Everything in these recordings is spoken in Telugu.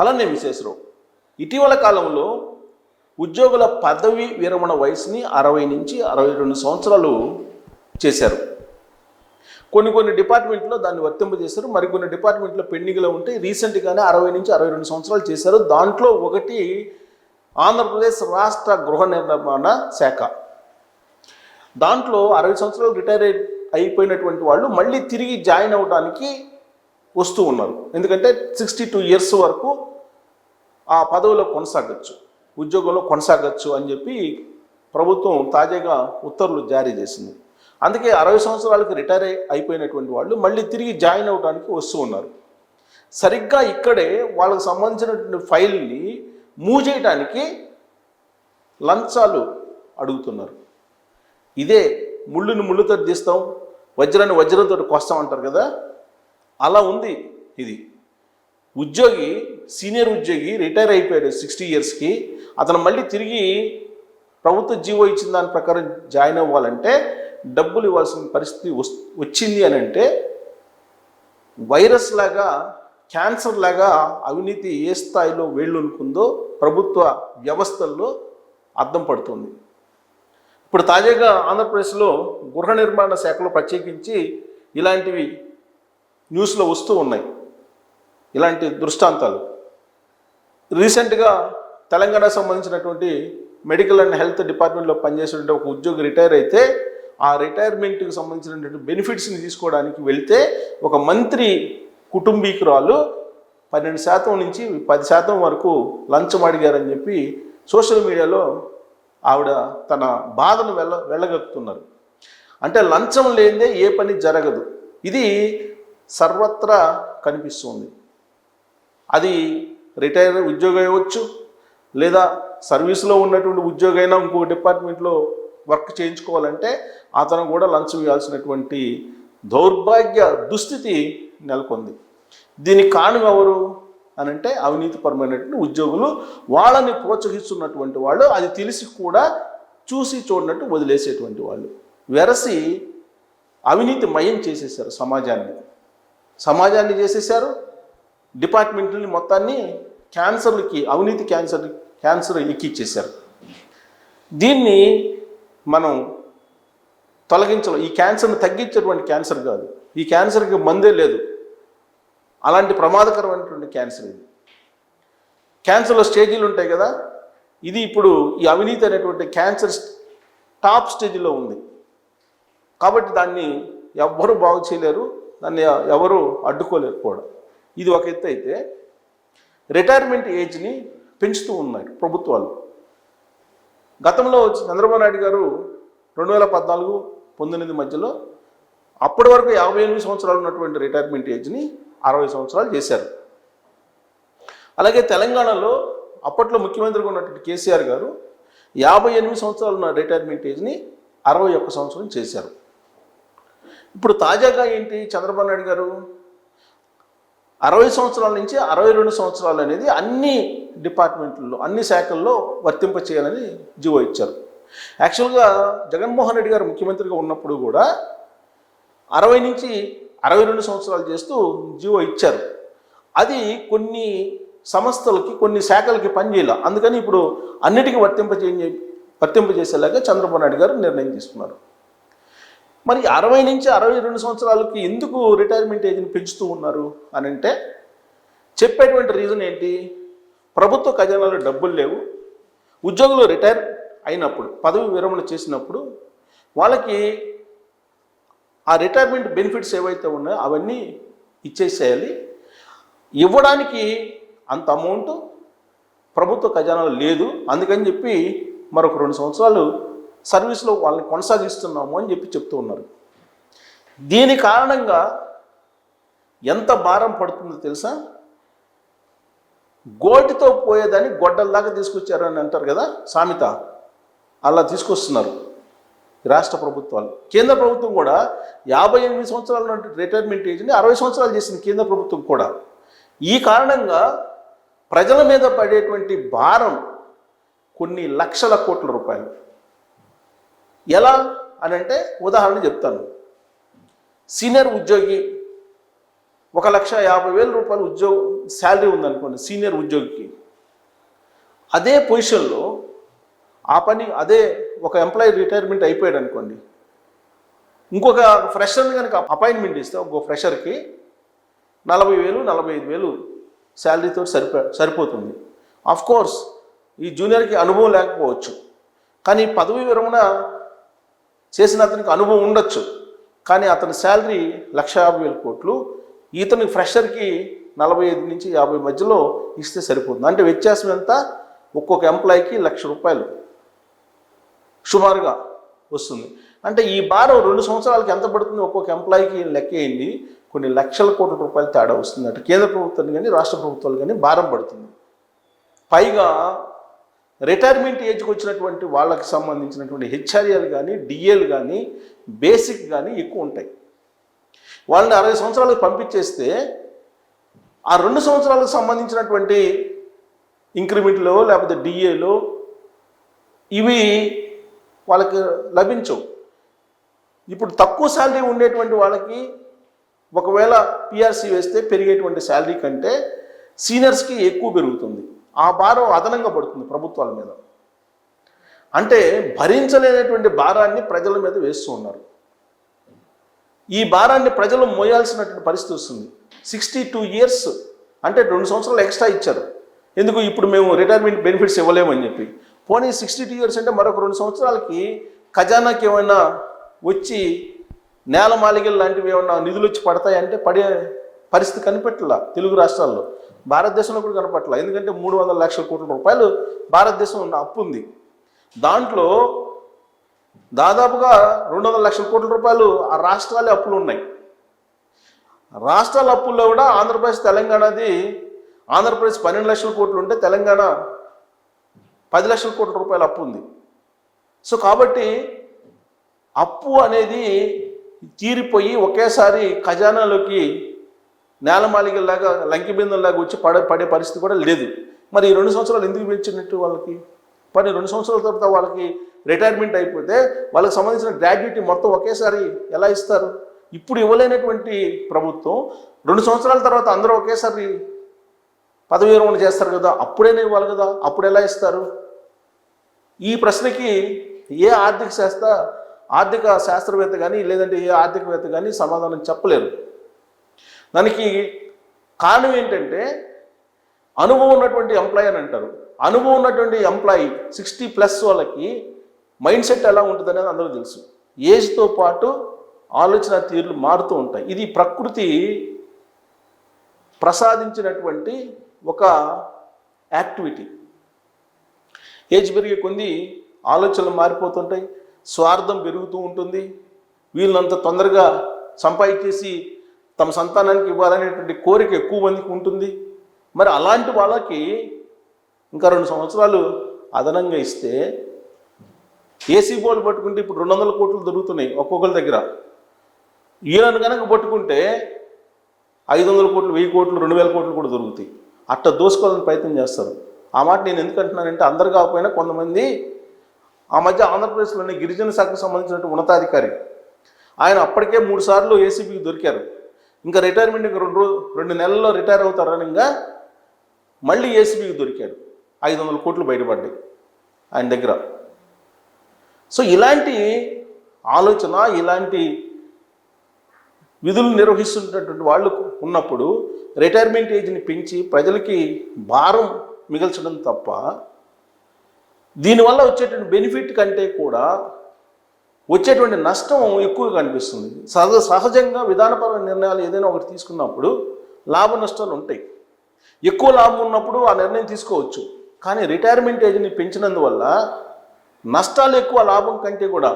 అలానే విశేషరావు ఇటీవల కాలంలో ఉద్యోగుల పదవి విరమణ వయసుని 60 నుంచి 62 సంవత్సరాలు చేశారు. కొన్ని డిపార్ట్మెంట్లో దాన్ని వర్తింపజేశారు, మరికొన్ని డిపార్ట్మెంట్లో పెండింగ్లో ఉంటే రీసెంట్గానే 60 నుంచి 62 సంవత్సరాలు చేశారు. దాంట్లో ఒకటి ఆంధ్రప్రదేశ్ రాష్ట్ర గృహ నిర్మాణ శాఖ. దాంట్లో 60 సంవత్సరాలు రిటైర్ అయిపోయినటువంటి వాళ్ళు మళ్ళీ తిరిగి జాయిన్ అవ్వడానికి వస్తూ ఉన్నారు. ఎందుకంటే 62 ఇయర్స్ వరకు ఆ పదవిలో కొనసాగచ్చు, ఉద్యోగంలో కొనసాగచ్చు అని చెప్పి ప్రభుత్వం తాజాగా ఉత్తర్వులు జారీ చేసింది. అందుకే 60 సంవత్సరాలకు రిటైర్ అయిపోయినటువంటి వాళ్ళు మళ్ళీ తిరిగి జాయిన్ అవ్వడానికి వస్తూ ఉన్నారు. సరిగ్గా ఇక్కడే వాళ్ళకు సంబంధించినటువంటి ఫైల్ని మూవ్ చేయడానికి లంచాలు అడుగుతున్నారు. ఇదే ముళ్ళుని ముళ్ళుతో తీస్తాం, వజ్రాన్ని వజ్రంతో కొస్తాం అంటారు కదా, అలా ఉంది ఇది. ఉద్యోగి, సీనియర్ ఉద్యోగి రిటైర్ అయిపోయాడు 60 ఇయర్స్కి, అతను మళ్ళీ తిరిగి ప్రభుత్వ జీవో ఇచ్చిన దాని ప్రకారం జాయిన్ అవ్వాలంటే డబ్బులు ఇవ్వాల్సిన పరిస్థితి వచ్చింది అని అంటే వైరస్ లాగా, క్యాన్సర్ లాగా అవినీతి ఏ స్థాయిలో వేళ్ళునుకుందో ప్రభుత్వ వ్యవస్థల్లో అర్థం పడుతుంది. ఇప్పుడు తాజాగా ఆంధ్రప్రదేశ్లో గృహ నిర్మాణ శాఖలో ప్రత్యేకించి ఇలాంటివి న్యూస్లో వస్తూ ఉన్నాయి, ఇలాంటి దృష్టాంతాలు. రీసెంట్గా తెలంగాణకు సంబంధించినటువంటి మెడికల్ అండ్ హెల్త్ డిపార్ట్మెంట్లో పనిచేసేటువంటి ఒక ఉద్యోగి రిటైర్ అయితే ఆ రిటైర్మెంట్కి సంబంధించినటువంటి బెనిఫిట్స్ని తీసుకోవడానికి వెళ్తే ఒక మంత్రి కుటుంబీకురాలు 12% నుంచి 10% వరకు లంచం అడిగారని చెప్పి సోషల్ మీడియాలో ఆవిడ తన బాధను వెళ్ళగక్కుతున్నారు. అంటే లంచం లేనిదే ఏ పని జరగదు, ఇది సర్వత్రా కనిపిస్తుంది. అది రిటైర్ ఉద్యోగం అవ్వచ్చు, లేదా సర్వీస్లో ఉన్నటువంటి ఉద్యోగైనా ఇంకో డిపార్ట్మెంట్లో వర్క్ చేయించుకోవాలంటే అతను కూడా లంచం ఇవ్వాల్సినటువంటి దౌర్భాగ్య దుస్థితి నెలకొంది. దీనికి కారణం ఎవరు అని అంటే అవినీతిపరమైనటువంటి ఉద్యోగులు, వాళ్ళని ప్రోత్సహిస్తున్నటువంటి వాళ్ళు, అది తెలిసి కూడా చూసి చూడనట్టు వదిలేసేటువంటి వాళ్ళు, వెరసి అవినీతి మయం చేసేసారు సమాజాన్ని చేసేసారు. డిపార్ట్మెంట్ని మొత్తాన్ని క్యాన్సర్లకి, అవినీతి క్యాన్సర్ ఎక్కిచ్చేశారు. దీన్ని మనం తొలగించలేం. ఈ క్యాన్సర్ని తగ్గించేటువంటి క్యాన్సర్ కాదు, ఈ క్యాన్సర్కి మందే లేదు, అలాంటి ప్రమాదకరమైనటువంటి క్యాన్సర్ ఇది. క్యాన్సర్లో స్టేజీలు ఉంటాయి కదా, ఇది ఇప్పుడు ఈ అవినీతి అనేటువంటి క్యాన్సర్ టాప్ స్టేజ్లో ఉంది. కాబట్టి దాన్ని ఎవ్వరూ బాగు చేయలేరు, దాన్ని ఎవరు అడ్డుకోలేరు కూడా. ఇది ఒక ఎత్తు అయితే, రిటైర్మెంట్ ఏజ్ని పెంచుతూ ఉన్నాయి ప్రభుత్వాలు. గతంలో చంద్రబాబు నాయుడు గారు 2014-19 మధ్యలో అప్పటి వరకు 58 సంవత్సరాలు ఉన్నటువంటి రిటైర్మెంట్ ఏజ్ని 60 సంవత్సరాలు చేశారు. అలాగే తెలంగాణలో అప్పట్లో ముఖ్యమంత్రిగా ఉన్నటువంటి కేసీఆర్ గారు 58 సంవత్సరాలు ఉన్న రిటైర్మెంట్ ఏజ్ని 61 సంవత్సరం చేశారు. ఇప్పుడు తాజాగా ఏంటి, చంద్రబాబు నాయుడు గారు 60 సంవత్సరాల నుంచి 62 సంవత్సరాలు అనేది అన్ని డిపార్ట్మెంట్లలో, అన్ని శాఖల్లో వర్తింప చేయాలని జీవో ఇచ్చారు. యాక్చువల్గా జగన్మోహన్ రెడ్డి గారు ముఖ్యమంత్రిగా ఉన్నప్పుడు కూడా 60 నుంచి 62 సంవత్సరాలు చేస్తూ జీవో ఇచ్చారు. అది కొన్ని సంస్థలకి, కొన్ని శాఖలకి పనిచేయాలి. అందుకని ఇప్పుడు అన్నిటికీ వర్తింపజేసేలాగా చంద్రబాబు నాయుడు గారు నిర్ణయం తీసుకున్నారు. మరి 60 నుంచి 62 సంవత్సరాలకి ఎందుకు రిటైర్మెంట్ ఏజ్ని పెంచుతూ ఉన్నారు అని అంటే చెప్పేటువంటి రీజన్ ఏంటి, ప్రభుత్వ ఖజానాలో డబ్బులు లేవు, ఉద్యోగులు రిటైర్ అయినప్పుడు, పదవి విరమణ చేసినప్పుడు వాళ్ళకి ఆ రిటైర్మెంట్ బెనిఫిట్స్ ఏవైతే ఉన్నాయో అవన్నీ ఇచ్చేసేయాలి. ఇవ్వడానికి అంత అమౌంట్ ప్రభుత్వ ఖజానాలో లేదు, అందుకని చెప్పి మరొక 2 సంవత్సరాలు సర్వీస్లో వాళ్ళని కొనసాగిస్తున్నాము అని చెప్పి చెప్తూ ఉన్నారు. దీని కారణంగా ఎంత భారం పడుతుందో తెలుసా, గోటితో పోయేదాన్ని గొడ్డల్లాగా తీసుకొచ్చారు అని అంటారు కదా సామెత, అలా తీసుకొస్తున్నారు రాష్ట్ర ప్రభుత్వాలు. కేంద్ర ప్రభుత్వం కూడా 58 సంవత్సరాల రిటైర్మెంట్ ఏజ్ని 60 సంవత్సరాలు చేసింది కేంద్ర ప్రభుత్వం కూడా. ఈ కారణంగా ప్రజల మీద పడేటువంటి భారం కొన్ని లక్షల కోట్ల రూపాయలు. ఎలా అని అంటే ఉదాహరణ చెప్తాను. సీనియర్ ఉద్యోగి 1,50,000 ఉద్యోగ శాలరీ ఉందనుకోండి సీనియర్ ఉద్యోగికి, అదే పొజిషన్లో ఆ పని అదే ఒక ఎంప్లాయీ రిటైర్మెంట్ అయిపోయాడు అనుకోండి, ఇంకొక ఫ్రెషర్ని కనుక అపాయింట్మెంట్ ఇస్తే ఒక ఫ్రెషర్కి 40,000 45,000 శాలరీతో సరిపోతుంది. కోర్స్ ఈ జూనియర్కి అనుభవం లేకపోవచ్చు, కానీ పదవి విరమణ చేసిన అతనికి అనుభవం ఉండొచ్చు, కానీ అతని శాలరీ 1,50,000 ఇతని ఫ్రెషర్కి 45 నుంచి 50 మధ్యలో ఇస్తే సరిపోతుంది. అంటే వ్యత్యాసం ఎంత? ఒక్కొక్క ఎంప్లాయీకి ₹1,00,000 సుమారుగా వస్తుంది. అంటే ఈ భారం 2 సంవత్సరాలకి ఎంత పడుతుంది ఒక్కొక్క ఎంప్లాయీకి లెక్కేయండి, కొన్ని లక్షల కోట్ల రూపాయలు తేడా వస్తుంది. అంటే కేంద్ర ప్రభుత్వాలు కానీ రాష్ట్ర ప్రభుత్వాలు కానీ భారం పడుతుంది. పైగా రిటైర్మెంట్ ఏజ్కి వచ్చినటువంటి వాళ్ళకి సంబంధించినటువంటి హెచ్ఆర్ఏలు కానీ డిఏలు కానీ బేసిక్ కానీ ఎక్కువ ఉంటాయి. వాళ్ళని 60 సంవత్సరాలకు పంపించేస్తే ఆ 2 సంవత్సరాలకు సంబంధించినటువంటి ఇంక్రిమెంట్లో లేకపోతే డిఏలో ఇవి వాళ్ళకి లభించవు. ఇప్పుడు తక్కువ శాలరీ ఉండేటువంటి వాళ్ళకి ఒకవేళ పిఆర్సీ వేస్తే పెరిగేటువంటి శాలరీ కంటే సీనియర్స్కి ఎక్కువ పెరుగుతుంది. ఆ భారం అదనంగా పడుతుంది ప్రభుత్వాల మీద. అంటే భరించలేనటువంటి భారాన్ని ప్రజల మీద వేస్తూ ఉన్నారు. ఈ భారాన్ని ప్రజలు మోయాల్సినటువంటి పరిస్థితి వస్తుంది. 62 ఇయర్స్ అంటే 2 సంవత్సరాలు ఎక్స్ట్రా ఇచ్చారు. ఎందుకు? ఇప్పుడు మేము రిటైర్మెంట్ బెనిఫిట్స్ ఇవ్వలేమని చెప్పి. పోనీ 62 ఇయర్స్ అంటే మరొక 2 సంవత్సరాలకి ఖజానాకి ఏమైనా వచ్చి నేలమాలిగలు లాంటివి ఏమన్నా నిధులు వచ్చి పడతాయంటే పడే పరిస్థితి కనిపెట్టలా తెలుగు రాష్ట్రాల్లో, భారతదేశంలో కూడా కనపట్ల. ఎందుకంటే 300 లక్షల కోట్ల రూపాయలు భారతదేశం ఉన్న అప్పు ఉంది. దాంట్లో దాదాపుగా 200 లక్షల కోట్ల రూపాయలు ఆ రాష్ట్రాలే అప్పులు ఉన్నాయి. రాష్ట్రాల అప్పుల్లో కూడా ఆంధ్రప్రదేశ్ తెలంగాణది, ఆంధ్రప్రదేశ్ 12 లక్షల కోట్లు ఉంటే తెలంగాణ 10 లక్షల కోట్ల రూపాయల అప్పు ఉంది. సో కాబట్టి అప్పు అనేది తీరిపోయి ఒకేసారి ఖజానాలోకి నేలమాలిగల్లాగా లంకిబిందంలాగా వచ్చి పడే పరిస్థితి కూడా లేదు. మరి ఈ 2 సంవత్సరాలు ఎందుకు పెంచినట్టు వాళ్ళకి? మరి 2 సంవత్సరాల తర్వాత వాళ్ళకి రిటైర్మెంట్ అయిపోతే వాళ్ళకి సంబంధించిన గ్రాడ్యుయేటీ మొత్తం ఒకేసారి ఎలా ఇస్తారు? ఇప్పుడు ఇవ్వలేనటువంటి ప్రభుత్వం 2 సంవత్సరాల తర్వాత అందరూ ఒకేసారి పదవి విరమణ చేస్తారు కదా, అప్పుడైనా ఇవ్వాలి కదా, అప్పుడు ఎలా ఇస్తారు? ఈ ప్రశ్నకి ఏ ఆర్థిక శాస్త్రవేత్త కానీ లేదంటే ఏ ఆర్థికవేత్త కానీ సమాధానం చెప్పలేరు. దానికి కారణం ఏంటంటే అనుభవం ఉన్నటువంటి ఎంప్లాయీ అని అంటారు. అనుభవం ఉన్నటువంటి ఎంప్లాయీ 60+ వాళ్ళకి మైండ్ సెట్ ఎలా ఉంటుంది అనేది అందరూ తెలుసు. ఏజ్తో పాటు ఆలోచన తీరులు మారుతూ ఉంటాయి. ఇది ప్రకృతి ప్రసాదించినటువంటి ఒక యాక్టివిటీ. ఏజ్ పెరిగే కొద్ది ఆలోచనలు మారిపోతుంటాయి, స్వార్థం పెరుగుతూ ఉంటుంది. వీళ్ళంత తొందరగా సంపాదించేసి తమ సంతానానికి ఇవ్వాలనేటువంటి కోరిక ఎక్కువ మందికి ఉంటుంది. మరి అలాంటి వాళ్ళకి ఇంకా 2 సంవత్సరాలు అదనంగా ఇస్తే ఏసీ బోర్డు పట్టుకుంటే ఇప్పుడు 200 కోట్లు దొరుకుతున్నాయి ఒక్కొక్కరి దగ్గర. ఈయనను కనుక పట్టుకుంటే 500 కోట్లు, 1000 కోట్లు, 2000 కోట్లు కూడా దొరుకుతాయి. అట్ట దోసుకోవాలని ప్రయత్నం చేస్తారు. ఆ మాట నేను ఎందుకు అంటున్నానంటే అందరు కాకపోయినా కొంతమంది, ఆ మధ్య ఆంధ్రప్రదేశ్లోని గిరిజన శాఖకు సంబంధించినటువంటి ఉన్నతాధికారి ఆయన అప్పటికే 3 సార్లు ఏసీబీకి దొరికారు. ఇంకా రిటైర్మెంట్ ఇంకా 2 నెలల్లో రిటైర్ అవుతారని ఇంకా మళ్ళీ ఏసీబీకి దొరికాడు. 500 కోట్లు బయటపడ్డాయి ఆయన దగ్గర. సో ఇలాంటి ఆలోచన, ఇలాంటి విధులు నిర్వహిస్తున్నటువంటి వాళ్ళు ఉన్నప్పుడు రిటైర్మెంట్ ఏజ్ని పెంచి ప్రజలకి భారం మిగల్చడం తప్ప దీనివల్ల వచ్చేటువంటి బెనిఫిట్ కంటే కూడా వచ్చేటువంటి నష్టం ఎక్కువగా కనిపిస్తుంది. సహజంగా విధానపరమైన నిర్ణయాలు ఏదైనా ఒకటి తీసుకున్నప్పుడు లాభ నష్టాలు ఉంటాయి. ఎక్కువ లాభం ఉన్నప్పుడు ఆ నిర్ణయం తీసుకోవచ్చు. కానీ రిటైర్మెంట్ ఏజ్ని పెంచినందువల్ల నష్టాలు ఎక్కువ లాభం కంటే కూడా.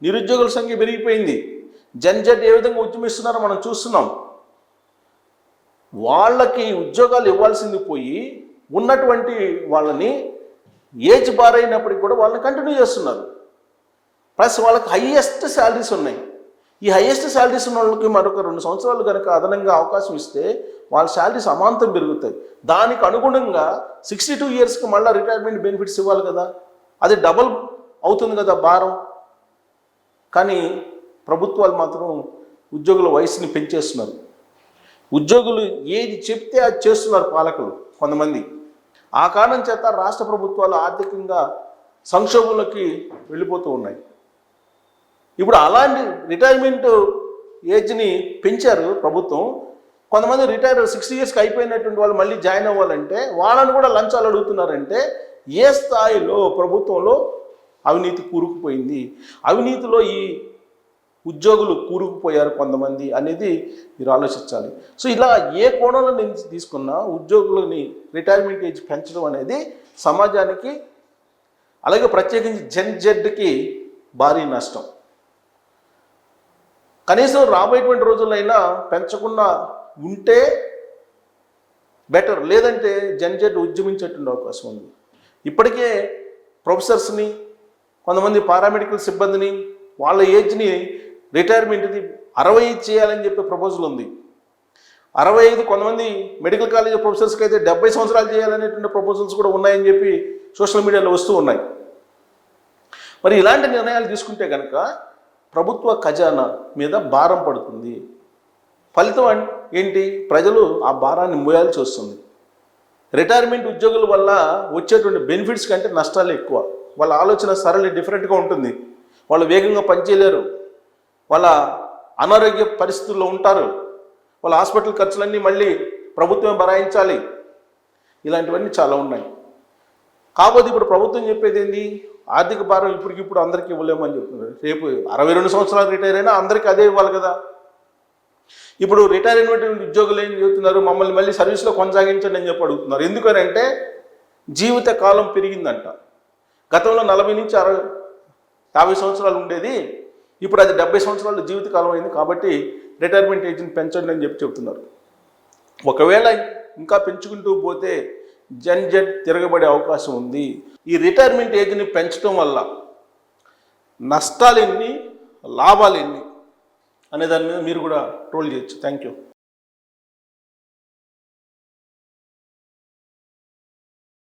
నిరుద్యోగుల సంఖ్య పెరిగిపోయింది. జన్జట్ ఏ విధంగా ఉద్యమిస్తున్నారో మనం చూస్తున్నాం. వాళ్ళకి ఉద్యోగాలు ఇవ్వాల్సింది పోయి ఉన్నటువంటి వాళ్ళని ఏజ్ బార్ అయినప్పటికీ కూడా వాళ్ళని కంటిన్యూ చేస్తున్నారు. ప్లస్ వాళ్ళకి హైయెస్ట్ శాలరీస్ ఉన్నాయి. ఈ హైయెస్ట్ శాలరీస్ ఉన్న వాళ్ళకి మరొక 2 సంవత్సరాలు కనుక అదనంగా అవకాశం ఇస్తే వాళ్ళ శాలరీస్ అమాంతం పెరుగుతాయి. దానికి అనుగుణంగా 62 ఇయర్స్కి మళ్ళీ రిటైర్మెంట్ బెనిఫిట్స్ ఇవ్వాలి కదా, అది డబల్ అవుతుంది కదా భారం. కానీ ప్రభుత్వాలు మాత్రం ఉద్యోగుల వయసుని పెంచేస్తున్నారు. ఉద్యోగులు ఏది చెప్తే అది చేస్తున్నారు పాలకులు కొంతమంది. ఆ కారణం చేత రాష్ట్ర ప్రభుత్వాలు ఆర్థికంగా సంక్షోభంలోకి వెళ్ళిపోతూ ఉన్నాయి. ఇప్పుడు అలాంటి రిటైర్మెంట్ ఏజ్ని పెంచారు ప్రభుత్వం. కొంతమంది రిటైర్ 60 ఇయర్స్కి అయిపోయినటువంటి వాళ్ళు మళ్ళీ జాయిన్ అవ్వాలంటే వాళ్ళని కూడా లంచాలు అడుగుతున్నారంటే ఏ స్థాయిలో ప్రభుత్వంలో అవినీతి కూరుకుపోయింది, అవినీతిలో ఈ ఉద్యోగులు కూరుకుపోయారు కొంతమంది అనేది మీరు ఆలోచించాలి. సో ఇలా ఏ కోణంలో నుంచి తీసుకున్నా ఉద్యోగులని రిటైర్మెంట్ ఏజ్ పెంచడం అనేది సమాజానికి, అలాగే ప్రత్యేకించి జెడ్కి భారీ నష్టం. కనీసం రాబోయేటువంటి రోజులైనా పెంచకుండా ఉంటే బెటర్, లేదంటే జెడ్ ఉద్యమించేటువంటి అవకాశం ఉంది. ఇప్పటికే ప్రొఫెసర్స్ని, కొంతమంది పారామెడికల్ సిబ్బందిని వాళ్ళ ఏజ్ని రిటైర్మెంట్ది 60 చేయాలని చెప్పే ప్రపోజల్ ఉంది. 65, కొంతమంది మెడికల్ కాలేజ్ ప్రొఫెసర్స్కి అయితే 70 సంవత్సరాలు చేయాలనేటువంటి ప్రపోజల్స్ కూడా ఉన్నాయని చెప్పి సోషల్ మీడియాలో వస్తూ ఉన్నాయి. మరి ఇలాంటి నిర్ణయాలు తీసుకుంటే కనుక ప్రభుత్వ ఖజానా మీద భారం పడుతుంది. ఫలితం ఏంటి? ప్రజలు ఆ భారాన్ని మోయాల్సి వస్తుంది. రిటైర్మెంట్ ఉద్యోగుల వల్ల వచ్చేటువంటి బెనిఫిట్స్ కంటే నష్టాలు ఎక్కువ. వాళ్ళ ఆలోచన సరళి డిఫరెంట్గా ఉంటుంది. వాళ్ళు వేగంగా పనిచేయలేరు, వాళ్ళ అనారోగ్య పరిస్థితుల్లో ఉంటారు, వాళ్ళ హాస్పిటల్ ఖర్చులన్నీ మళ్ళీ ప్రభుత్వమే భరాయించాలి. ఇలాంటివన్నీ చాలా ఉన్నాయి. కాకపోతే ఇప్పుడు ప్రభుత్వం చెప్పేది ఏంది? ఆర్థిక భారం ఇప్పటికిప్పుడు అందరికీ ఇవ్వలేమని చెప్తున్నారు. రేపు 62 సంవత్సరాలు రిటైర్ అయినా అందరికీ అదే ఇవ్వాలి కదా. ఇప్పుడు రిటైర్ అయినటువంటి ఉద్యోగులు ఏం చెబుతున్నారు? మమ్మల్ని మళ్ళీ సర్వీస్లో కొనసాగించండి అని చెప్పి అడుగుతున్నారు. ఎందుకనంటే జీవిత కాలం పెరిగిందంట. గతంలో 40 నుంచి 50 సంవత్సరాలు ఉండేది, ఇప్పుడు అది 70 సంవత్సరాలు జీవితకాలం అయింది. కాబట్టి రిటైర్మెంట్ ఏజ్ని పెంచండి అని చెప్పి చెప్తున్నారు. ఒకవేళ ఇంకా పెంచుకుంటూ పోతే జెడ్ తిరగబడే అవకాశం ఉంది. ఈ రిటైర్మెంట్ ఏజ్ని పెంచడం వల్ల నష్టాలు ఎన్ని, లాభాలు ఎన్ని అనే దాని మీద మీరు కూడా ట్రోల్ చేయొచ్చు. Thank you.